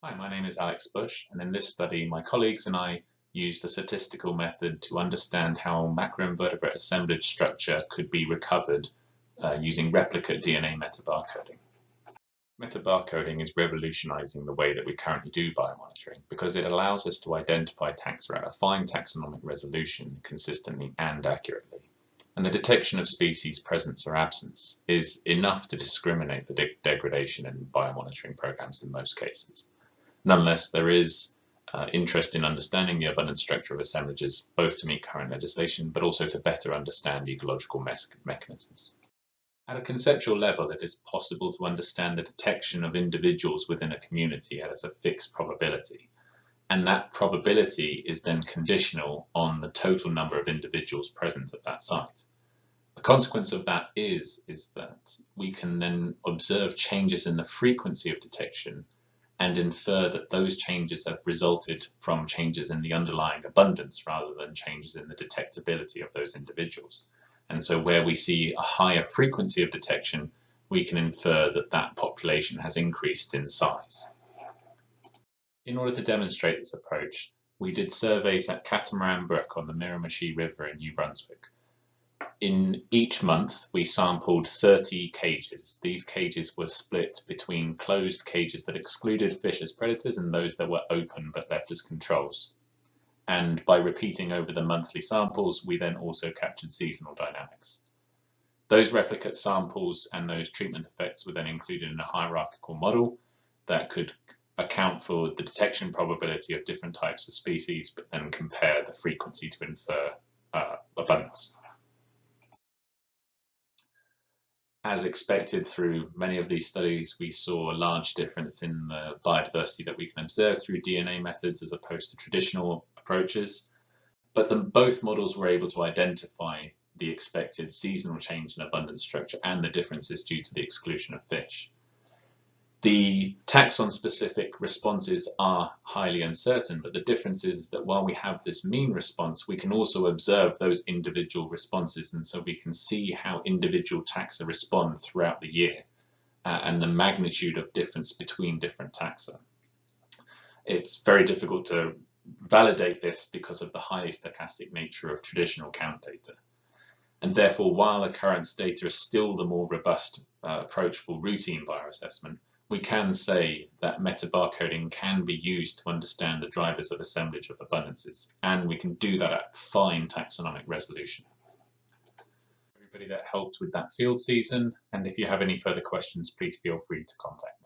Hi, my name is Alex Bush, and in this study, my colleagues and I used a statistical method to understand how macroinvertebrate assemblage structure could be recovered using replicate DNA metabarcoding. Metabarcoding is revolutionizing the way that we currently do biomonitoring because it allows us to identify taxa at a fine taxonomic resolution consistently and accurately. And the detection of species presence or absence is enough to discriminate for degradation in biomonitoring programs in most cases. Nonetheless, there is interest in understanding the abundant structure of assemblages, both to meet current legislation, but also to better understand ecological mechanisms. At a conceptual level, it is possible to understand the detection of individuals within a community as a fixed probability. And that probability is then conditional on the total number of individuals present at that site. The consequence of that is that we can then observe changes in the frequency of detection and infer that those changes have resulted from changes in the underlying abundance rather than changes in the detectability of those individuals. And so where we see a higher frequency of detection, we can infer that that population has increased in size. In order to demonstrate this approach, we did surveys at Catamaran Brook on the Miramichi River in New Brunswick. In each month, we sampled 30 cages. These cages were split between closed cages that excluded fish as predators and those that were open but left as controls. And by repeating over the monthly samples, we then also captured seasonal dynamics. Those replicate samples and those treatment effects were then included in a hierarchical model that could account for the detection probability of different types of species, but then compare the frequency to infer abundance. As expected through many of these studies, we saw a large difference in the biodiversity that we can observe through DNA methods as opposed to traditional approaches. But both models were able to identify the expected seasonal change in abundance structure and the differences due to the exclusion of fish. The taxon-specific responses are highly uncertain, but the difference is that while we have this mean response, we can also observe those individual responses, and so we can see how individual taxa respond throughout the year and the magnitude of difference between different taxa. It's very difficult to validate this because of the highly stochastic nature of traditional count data. And therefore, while occurrence data is still the more robust approach for routine bioassessment, we can say that metabarcoding can be used to understand the drivers of assemblage of abundances, and we can do that at fine taxonomic resolution. Everybody that helped with that field season, and if you have any further questions, please feel free to contact me.